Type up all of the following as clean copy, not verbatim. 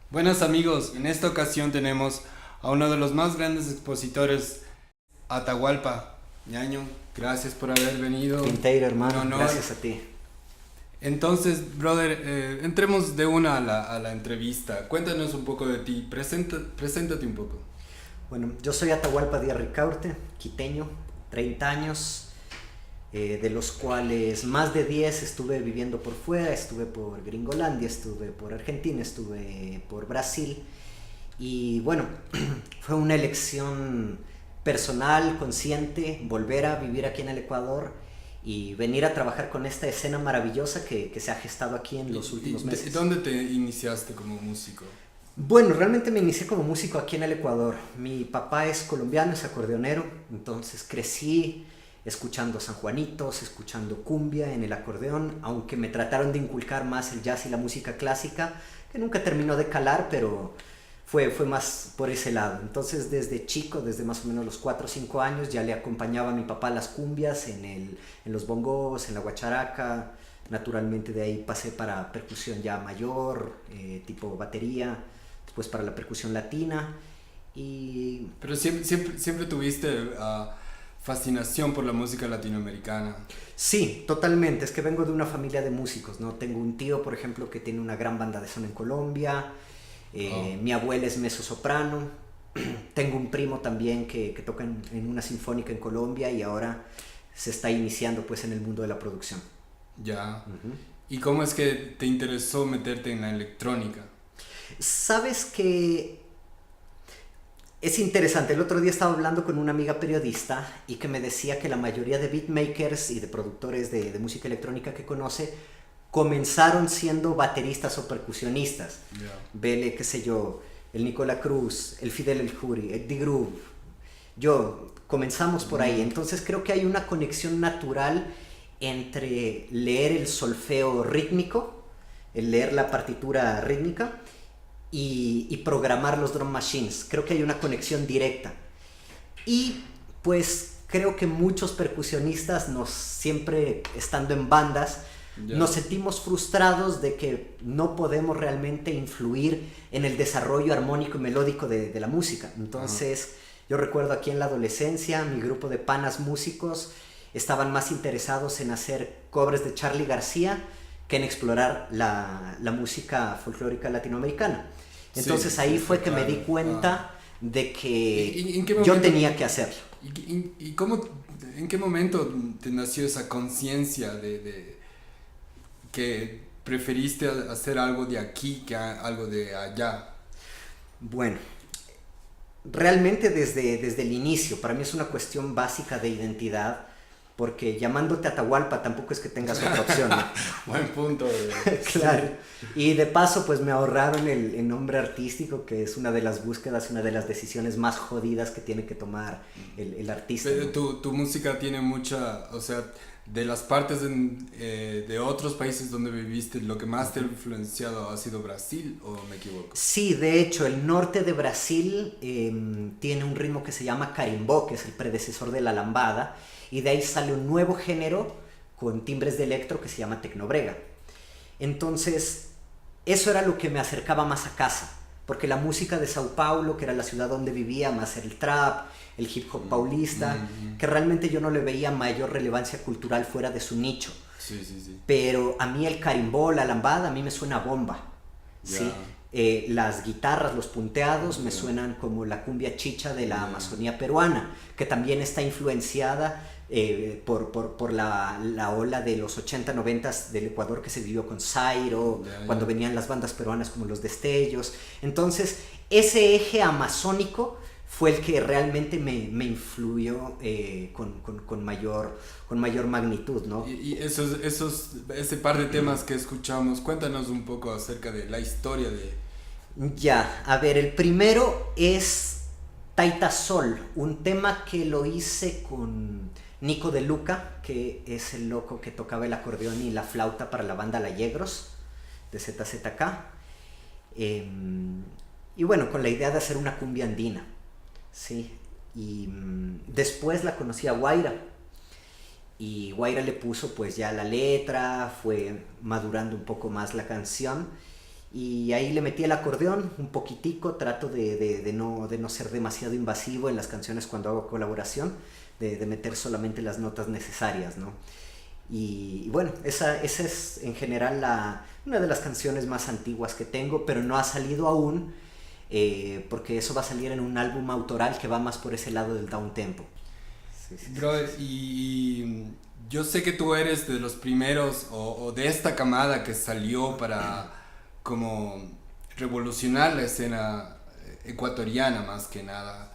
Buenas amigos, en esta ocasión tenemos a uno de los más grandes expositores, Atahualpa. Ñaño, gracias por haber venido. Quinteiro, Un hermano, honor. gracias a ti. Entonces, brother, entremos de una a la entrevista. Cuéntanos un poco de ti, preséntate un poco. Bueno, yo soy Atahualpa Díaz Ricaurte, quiteño, 30 años, de los cuales más de 10 estuve viviendo por fuera, estuve por Gringolandia, estuve por Argentina, estuve por Brasil. Y bueno, fue una elección personal, consciente, volver a vivir aquí en el Ecuador y venir a trabajar con esta escena maravillosa que se ha gestado aquí en los últimos meses. ¿Dónde te iniciaste como músico? Bueno, realmente me inicié como músico aquí en el Ecuador. Mi papá es colombiano, es acordeonero, entonces crecí escuchando San Juanitos, escuchando cumbia en el acordeón, aunque me trataron de inculcar más el jazz y la música clásica, que nunca terminó de calar, pero fue más por ese lado. Entonces desde chico, desde más o menos los 4 o 5 años, ya le acompañaba a mi papá a las cumbias, en los bongos, en la guacharaca. Naturalmente de ahí pasé para percusión ya mayor, tipo batería, después para la percusión latina y... Pero siempre tuviste fascinación por la música latinoamericana. Sí, totalmente, es que vengo de una familia de músicos, ¿no? Tengo un tío, por ejemplo, que tiene una gran banda de son en Colombia, Oh. mi abuela es mezzosoprano, tengo un primo también que toca en una sinfónica en Colombia y ahora se está iniciando pues en el mundo de la producción. Ya. Ujú. ¿Y cómo es que te interesó meterte en la electrónica? Sabes que es interesante, el otro día estaba hablando con una amiga periodista y que me decía que la mayoría de beatmakers y de productores de música electrónica que conoce comenzaron siendo bateristas o percusionistas. Ya. Vele, qué sé yo, el Nicola Cruz, el Fidel El Juri, Eddie Groove. Yo, comenzamos por ahí. Entonces creo que hay una conexión natural entre leer el solfeo rítmico, el leer la partitura rítmica y programar los drum machines. Creo que hay una conexión directa. Y pues creo que muchos percusionistas siempre estando en bandas, Ya. nos sentimos frustrados de que no podemos realmente influir en el desarrollo armónico y melódico de la música. Entonces, yo recuerdo aquí en la adolescencia, mi grupo de panas músicos estaban más interesados en hacer covers de Charly García que en explorar la música folclórica latinoamericana. Entonces Sí, ahí sí, fue que me claro. di cuenta de que ¿Y en qué yo momento, tenía que hacerlo. y cómo, en qué momento te nació esa conciencia de que preferiste hacer algo de aquí que algo de allá? Bueno, realmente desde el inicio, para mí es una cuestión básica de identidad, porque llamándote Atahualpa tampoco es que tengas otra opción, ¿no? Buen punto. Claro. Y de paso, pues me ahorraron el nombre artístico, que es una de las búsquedas, una de las decisiones más jodidas que tiene que tomar el artista, Pero ¿no? tu música tiene mucha, o sea, de las partes de otros países donde viviste, lo que más te ha influenciado ha sido Brasil, ¿o me equivoco? Sí, de hecho, el norte de Brasil tiene un ritmo que se llama carimbó, que es el predecesor de la lambada, y de ahí sale un nuevo género con timbres de electro que se llama tecnobrega. Entonces, eso era lo que me acercaba más a casa, porque la música de Sao Paulo, que era la ciudad donde vivía, más el trap, el hip hop paulista, que realmente yo no le veía mayor relevancia cultural fuera de su nicho. Sí, sí, sí. Pero a mí el carimbó, la lambada, a mí me suena a bomba, ¿sí? Ya. Las guitarras, los punteados me suenan como la cumbia chicha de la Amazonía peruana, que también está influenciada por la ola de los 80, 90 del Ecuador que se vivió con Zairo, Ya, cuando ya. venían las bandas peruanas como Los Destellos. Entonces, ese eje amazónico fue el que realmente me influyó con mayor magnitud, ¿no? Y ese par de temas que escuchamos, cuéntanos un poco acerca de la historia de... Ya, a ver, el primero es Taita Sol, un tema que lo hice con Nico De Luca, que es el loco que tocaba el acordeón y la flauta para la banda La Yegros de ZZK. Y bueno, con la idea de hacer una cumbia andina, ¿sí? Y después la conocí a Guaira, y Guaira le puso pues ya la letra, fue madurando un poco más la canción y ahí le metí el acordeón un poquitico, trato de no ser demasiado invasivo en las canciones cuando hago colaboración, de meter solamente las notas necesarias, ¿no? Y bueno, esa es en general una de las canciones más antiguas que tengo, pero no ha salido aún, porque eso va a salir en un álbum autoral que va más por ese lado del downtempo. Bro, y yo sé que tú eres de los primeros o de esta camada que salió para como revolucionar la escena ecuatoriana más que nada.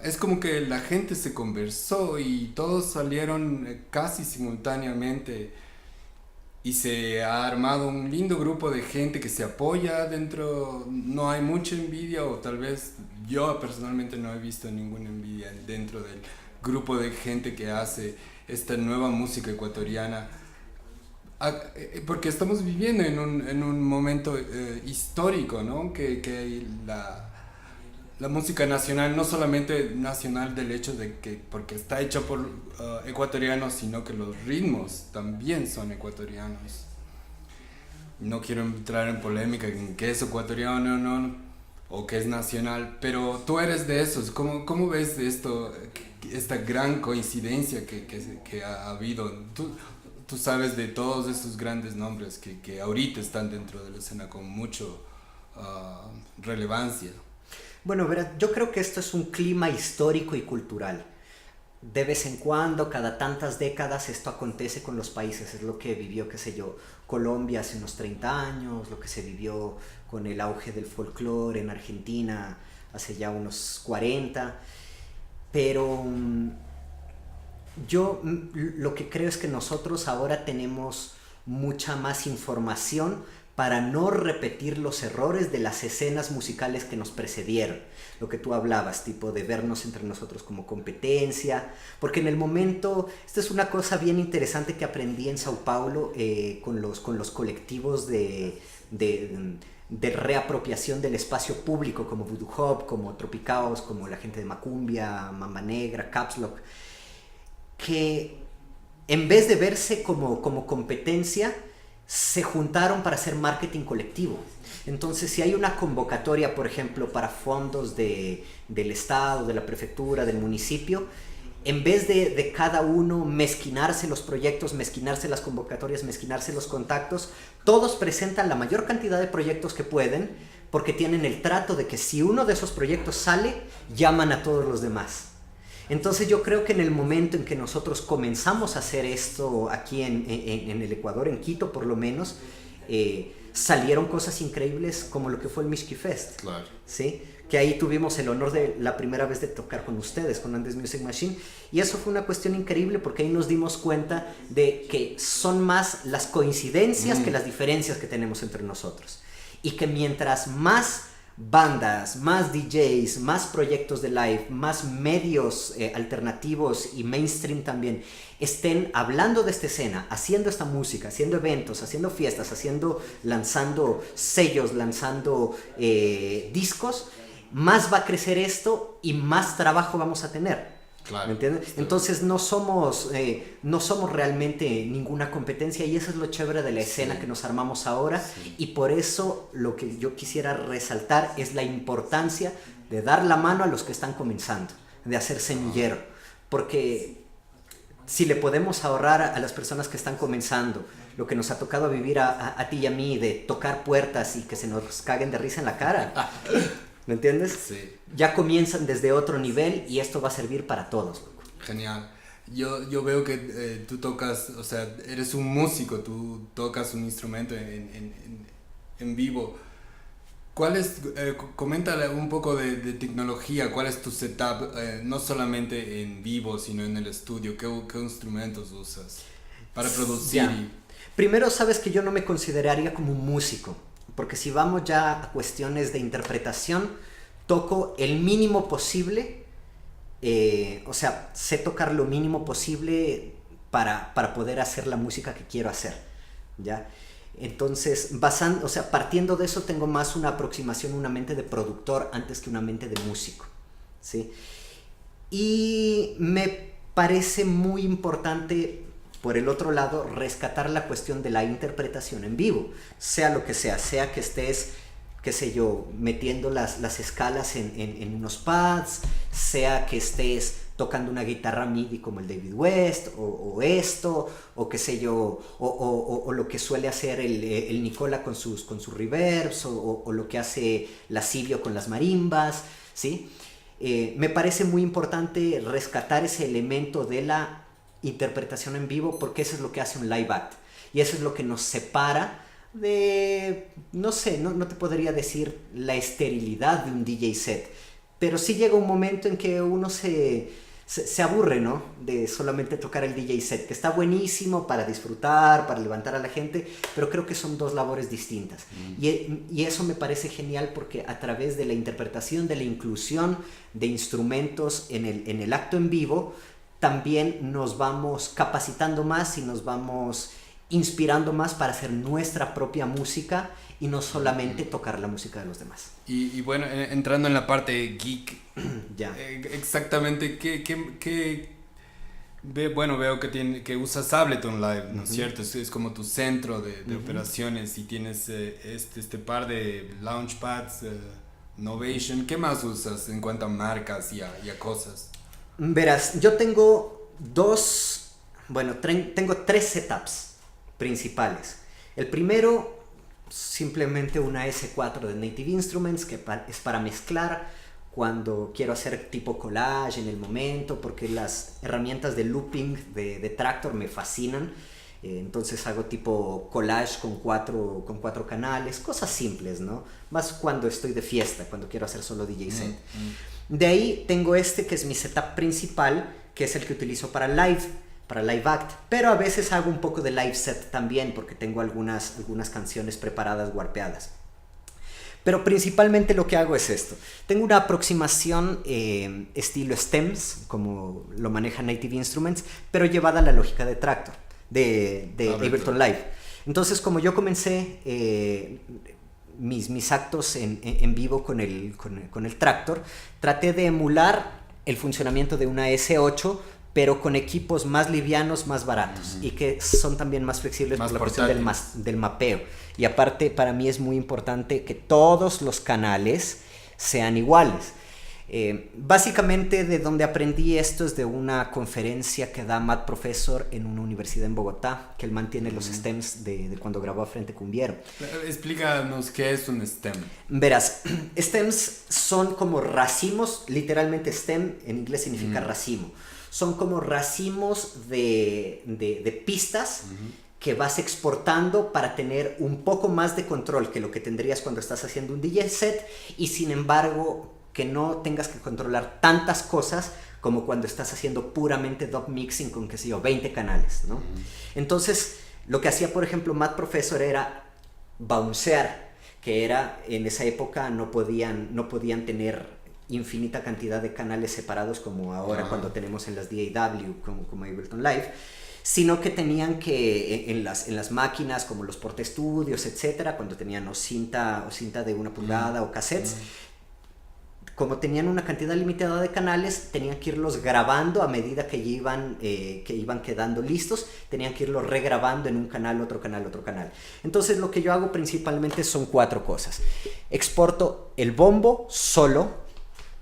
Es como que la gente se conversó y todos salieron casi simultáneamente y se ha armado un lindo grupo de gente que se apoya dentro. No hay mucha envidia, o tal vez yo personalmente no he visto ninguna envidia dentro del grupo de gente que hace esta nueva música ecuatoriana. Porque estamos viviendo en un momento histórico, ¿no? Que la música nacional, no solamente nacional del hecho de que porque está hecha por ecuatorianos, sino que los ritmos también son ecuatorianos. No quiero entrar en polémica en qué es ecuatoriano no, o qué es nacional, pero tú eres de esos. ¿Cómo ves esto, esta gran coincidencia que ha habido? Tú sabes de todos estos grandes nombres que ahorita están dentro de la escena con mucho relevancia. Bueno, verá, yo creo que esto es un clima histórico y cultural. De vez en cuando, cada tantas décadas, esto acontece con los países. Es lo que vivió, qué sé yo, Colombia hace unos 30 años, lo que se vivió con el auge del folclore en Argentina hace ya unos 40. Pero yo lo que creo es que nosotros ahora tenemos mucha más información para no repetir los errores de las escenas musicales que nos precedieron. Lo que tú hablabas, tipo de vernos entre nosotros como competencia, porque en el momento, esta es una cosa bien interesante que aprendí en Sao Paulo con los colectivos de reapropiación del espacio público, como Voodoo Hop, como Tropicaos, como la gente de Macumbia, Mamba Negra, Caps Lock, que en vez de verse como competencia, se juntaron para hacer marketing colectivo. Entonces, si hay una convocatoria, por ejemplo, para fondos del estado, de la prefectura, del municipio, en vez de cada uno mezquinarse los proyectos, mezquinarse las convocatorias, mezquinarse los contactos, todos presentan la mayor cantidad de proyectos que pueden, porque tienen el trato de que si uno de esos proyectos sale, llaman a todos los demás. Entonces yo creo que en el momento en que nosotros comenzamos a hacer esto aquí en el Ecuador, en Quito por lo menos, salieron cosas increíbles como lo que fue el Mishki Fest. Claro. ¿Sí? Que ahí tuvimos el honor de la primera vez de tocar con ustedes, con Andes Music Machine, y eso fue una cuestión increíble porque ahí nos dimos cuenta de que son más las coincidencias que las diferencias que tenemos entre nosotros, y que mientras más bandas, más DJs, más proyectos de live, más medios alternativos y mainstream también estén hablando de esta escena, haciendo esta música, haciendo eventos, haciendo fiestas, lanzando sellos, lanzando discos, más va a crecer esto y más trabajo vamos a tener. Claro. ¿Me entiendes? Sí. Entonces no somos realmente ninguna competencia, y eso es lo chévere de la escena que nos armamos ahora. Sí. Y por eso lo que yo quisiera resaltar es la importancia de dar la mano a los que están comenzando, de hacer semillero, porque si le podemos ahorrar a las personas que están comenzando lo que nos ha tocado vivir a ti y a mí, de tocar puertas y que se nos caguen de risa en la cara, ¿me entiendes? Sí. Ya comienzan desde otro nivel y esto va a servir para todos. Genial. Yo veo que tú tocas, o sea, eres un músico, tú tocas un instrumento en vivo. Coméntale un poco de tecnología, ¿cuál es tu setup, no solamente en vivo, sino en el estudio? ¿Qué instrumentos usas para producir? Primero, sabes que yo no me consideraría como un músico, porque si vamos ya a cuestiones de interpretación, toco el mínimo posible, o sea, sé tocar lo mínimo posible para poder hacer la música que quiero hacer, ¿ya? Entonces, partiendo de eso, tengo más una aproximación, una mente de productor antes que una mente de músico, ¿sí? Y me parece muy importante por el otro lado, rescatar la cuestión de la interpretación en vivo, sea lo que sea que estés, qué sé yo, metiendo las escalas en unos pads, sea que estés tocando una guitarra MIDI como el David West, o esto, o qué sé yo, o lo que suele hacer el Nicola con sus reverbs, o lo que hace Lascivio con las marimbas, ¿sí? Me parece muy importante rescatar ese elemento de la interpretación en vivo, porque eso es lo que hace un live act, y eso es lo que nos separa de, no sé, no te podría decir la esterilidad de un DJ set, pero sí llega un momento en que uno se aburre, ¿no? De solamente tocar el DJ set, que está buenísimo para disfrutar, para levantar a la gente, pero creo que son dos labores distintas. Y eso me parece genial, porque a través de la interpretación, de la inclusión de instrumentos en el acto en vivo, también nos vamos capacitando más y nos vamos inspirando más para hacer nuestra propia música y no solamente tocar la música de los demás. Y bueno, entrando en la parte geek, ya. Exactamente, bueno, veo que usas Ableton Live, ¿no es cierto? Es como tu centro de operaciones, y tienes este par de Launchpads, Novation. ¿Qué más usas en cuanto a marcas y a cosas? Verás, yo tengo tengo 3 setups principales. El primero, simplemente una S4 de Native Instruments, que es para mezclar cuando quiero hacer tipo collage en el momento, porque las herramientas de looping de Traktor me fascinan. Entonces hago tipo collage con cuatro canales, cosas simples, ¿no? Más cuando estoy de fiesta, cuando quiero hacer solo DJ set. De ahí tengo que es mi setup principal, que es el que utilizo para live act, pero a veces hago un poco de live set también, porque tengo algunas canciones preparadas, warpeadas. Pero principalmente lo que hago es esto. Tengo una aproximación estilo stems, como lo maneja Native Instruments, pero llevada a la lógica de Traktor, de Ableton Live. Entonces, como yo comencé mis actos en vivo con el Traktor, traté de emular el funcionamiento de una S8, pero con equipos más livianos, más baratos, y que son también más flexibles por la cuestión del mapeo. Y aparte, para mí es muy importante que todos los canales sean iguales. Básicamente, de donde aprendí esto es de una conferencia que da Matt Professor en una universidad en Bogotá, que él mantiene los stems de cuando grabó a Frente Cumbiero. Explícanos qué es un stem. Verás, stems son como racimos, literalmente stem en inglés significa racimo. Son como racimos de pistas que vas exportando para tener un poco más de control que lo que tendrías cuando estás haciendo un DJ set, y sin embargo que no tengas que controlar tantas cosas como cuando estás haciendo puramente dub mixing con, qué sé yo, 20 canales, ¿no? Entonces, lo que hacía, por ejemplo, Matt Professor era bouncear, que era, en esa época no podían tener infinita cantidad de canales separados como ahora cuando tenemos en las DAW como Ableton Live, sino que tenían que en las máquinas como los portaestudios, etcétera, cuando tenían o cinta de 1 pulgada o cassettes, como tenían una cantidad limitada de canales, tenían que irlos grabando a medida que iban quedando listos, tenían que irlos regrabando en un canal, otro canal, otro canal. Entonces lo que yo hago principalmente son 4 cosas. Exporto el bombo solo,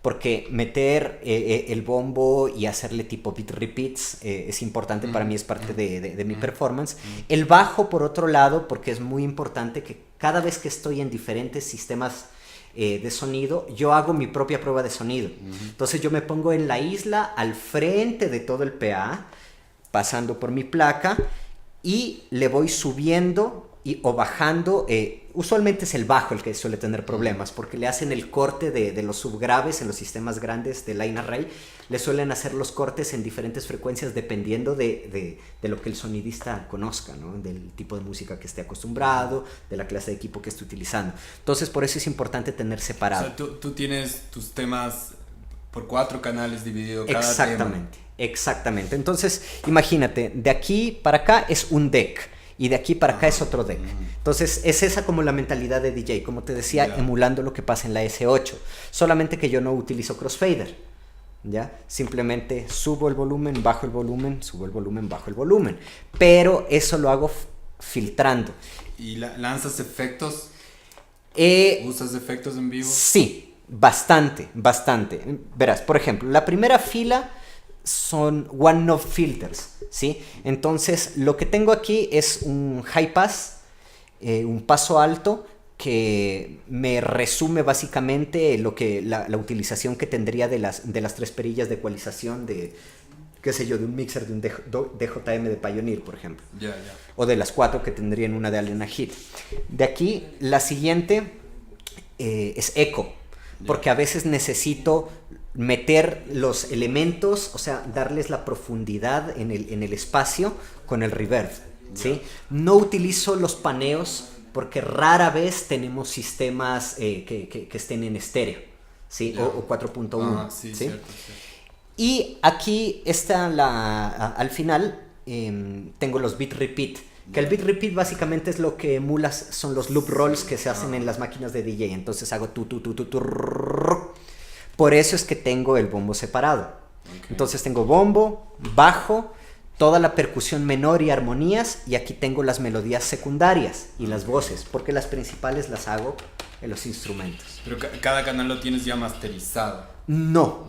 porque meter el bombo y hacerle tipo beat repeats es importante para mí, es parte de mi performance. El bajo, por otro lado, porque es muy importante que cada vez que estoy en diferentes sistemas de sonido, yo hago mi propia prueba de sonido. Entonces yo me pongo en la isla al frente de todo el PA, pasando por mi placa, y le voy subiendo o bajando. Usualmente es el bajo el que suele tener problemas, porque le hacen el corte de los subgraves en los sistemas grandes de line array. Le suelen hacer los cortes en diferentes frecuencias dependiendo de lo que el sonidista conozca, ¿no? Del tipo de música que esté acostumbrado, de la clase de equipo que esté utilizando. Entonces, por eso es importante tener separado. O sea, tú tienes tus temas por 4 canales dividido cada Exactamente, tema. Exactamente. Entonces, imagínate, de aquí para acá es un deck, y de aquí para acá es otro deck. Entonces es esa como la mentalidad de DJ, como te decía, emulando lo que pasa en la S8, solamente que yo no utilizo crossfader, ¿ya? Simplemente subo el volumen, bajo el volumen, subo el volumen, bajo el volumen. Pero eso lo hago filtrando. ¿Y lanzas efectos? ¿Usas efectos en vivo? Sí, bastante. Verás, por ejemplo, la primera fila son one knob filters, ¿sí? Entonces, lo que tengo aquí es un high pass, un paso alto, que me resume básicamente la utilización que tendría de las 3 perillas de ecualización de, qué sé yo, de un mixer de un DJM de Pioneer, por ejemplo. O de las 4 que tendría en una de Allen Heat. De aquí, la siguiente es eco, porque a veces necesito meter los elementos, o sea, darles la profundidad en el espacio con el reverb, ¿sí? No utilizo los paneos porque rara vez tenemos sistemas que estén en estéreo, ¿sí? O 4.1, sí, ¿sí? Cierto. Y aquí está al final tengo los beat repeat, que el beat repeat básicamente es lo que emulas, son los loop rolls que se hacen en las máquinas de DJ. Entonces hago tu. Por eso es que tengo el bombo separado. Entonces tengo bombo, bajo, toda la percusión menor y armonías, y aquí tengo las melodías secundarias y las voces, porque las principales las hago en los instrumentos. Pero cada canal lo tienes ya masterizado. No.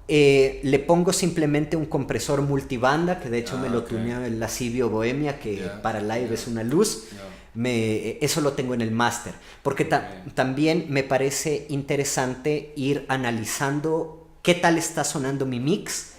Le pongo simplemente un compresor multibanda, que de hecho me lo tuneó el Lascivio Bohemia, que para live es una luz. Eso lo tengo en el máster, porque también me parece interesante ir analizando qué tal está sonando mi mix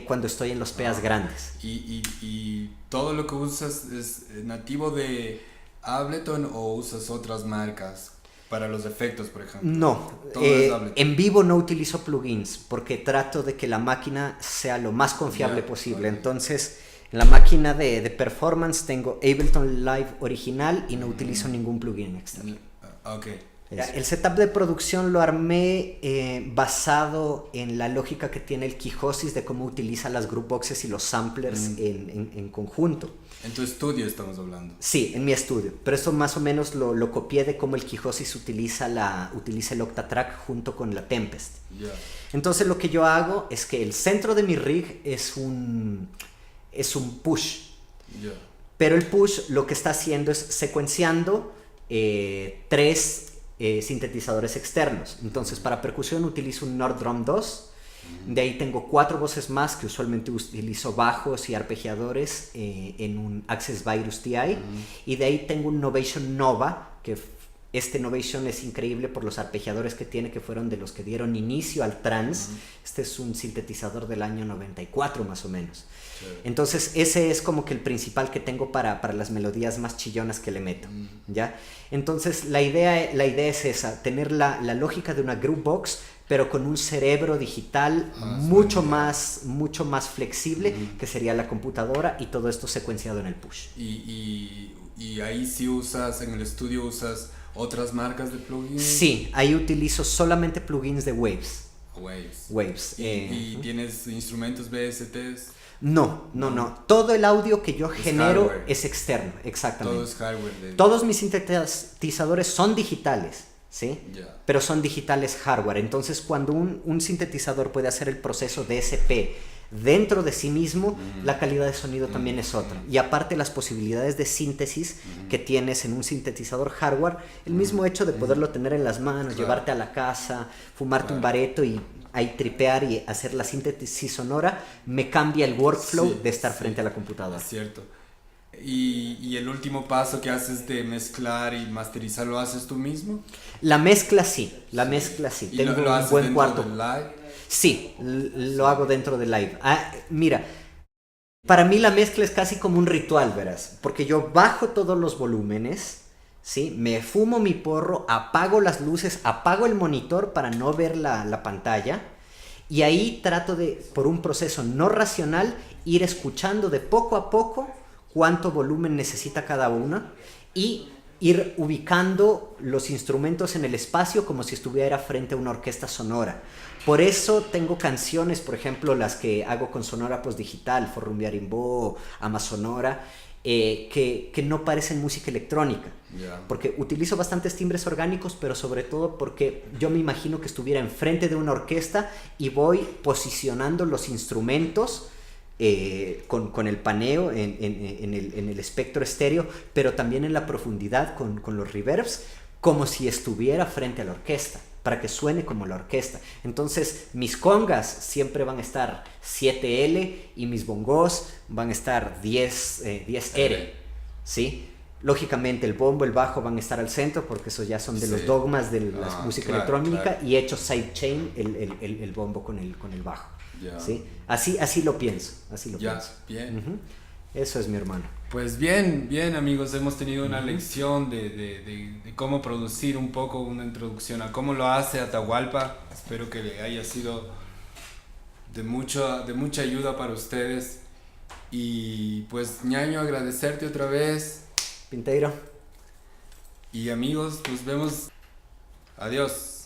cuando estoy en los PAs grandes. ¿Y todo lo que usas es nativo de Ableton o usas otras marcas para los efectos, por ejemplo? No, en vivo no utilizo plugins porque trato de que la máquina sea lo más confiable posible. Entonces, en la máquina de performance tengo Ableton Live original y no utilizo ningún plugin externo. El setup de producción lo armé basado en la lógica que tiene el Quijosis de cómo utiliza las group boxes y los samplers en conjunto. ¿En tu estudio estamos hablando? Sí, en mi estudio, pero esto más o menos lo copié de cómo el Quijosis utiliza el Octatrack junto con la Tempest. Entonces lo que yo hago es que el centro de mi rig es un push, pero el push lo que está haciendo es secuenciando 3 sintetizadores externos. Entonces para percusión utilizo un Nord Drum 2, de ahí tengo 4 voces más que usualmente utilizo bajos y arpegiadores en un Access Virus TI, y de ahí tengo un Novation Nova, que este Novation es increíble por los arpegiadores que tiene, que fueron de los que dieron inicio al trance. Este es un sintetizador del año 94 más o menos. Entonces ese es como que el principal que tengo para las melodías más chillonas que le meto, ¿ya? Entonces la idea es esa, tener la lógica de una group box, pero con un cerebro digital mucho más flexible, que sería la computadora, y todo esto secuenciado en el push. Y ahí sí en el estudio usas otras marcas de plugins. Sí, ahí utilizo solamente plugins de Waves. Waves. ¿Y tienes instrumentos VSTs? No. Todo el audio que yo genero es externo, exactamente. Todo es hardware. Todos mis sintetizadores son digitales, ¿sí? Pero son digitales hardware. Entonces, cuando un sintetizador puede hacer el proceso DSP dentro de sí mismo, la calidad de sonido también es otra. Y aparte, las posibilidades de síntesis que tienes en un sintetizador hardware, el mismo hecho de poderlo tener en las manos, llevarte a la casa, fumarte un bareto y ahí tripear y hacer la síntesis sonora, me cambia el workflow de estar frente a la computadora. Es cierto. ¿Y el último paso que haces de mezclar y masterizar lo haces tú mismo? La mezcla sí. ¿Y tengo lo haces un buen dentro cuarto. del live? Sí, lo hago dentro de live. Mira, para mí la mezcla es casi como un ritual, verás, porque yo bajo todos los volúmenes, ¿sí? Me fumo mi porro, apago las luces, apago el monitor para no ver la pantalla, y ahí trato de, por un proceso no racional, ir escuchando de poco a poco cuánto volumen necesita cada una y ir ubicando los instrumentos en el espacio como si estuviera frente a una orquesta sonora. Por eso tengo canciones, por ejemplo, las que hago con Sonora Post Digital, Forrumbiarimbó, Amazonora, que no parecen música electrónica. Yeah. Porque utilizo bastantes timbres orgánicos, pero sobre todo porque yo me imagino que estuviera enfrente de una orquesta y voy posicionando los instrumentos con el paneo en el espectro estéreo, pero también en la profundidad con los reverbs, como si estuviera frente a la orquesta, para que suene como la orquesta. Entonces mis congas siempre van a estar 7L y mis bongos van a estar 10R, ¿sí? Lógicamente el bombo, el bajo van a estar al centro porque esos ya son de los dogmas de la música electrónica, y hecho sidechain el bombo con el bajo. Yeah. ¿Sí? Así lo pienso, pienso. Bien. Eso es, mi hermano. Pues bien amigos, hemos tenido una lección de cómo producir un poco, una introducción a cómo lo hace Atahualpa. Espero que le haya sido de mucha ayuda para ustedes. Y pues ñaño, agradecerte otra vez. Pinteiro. Y amigos, nos vemos. Adiós.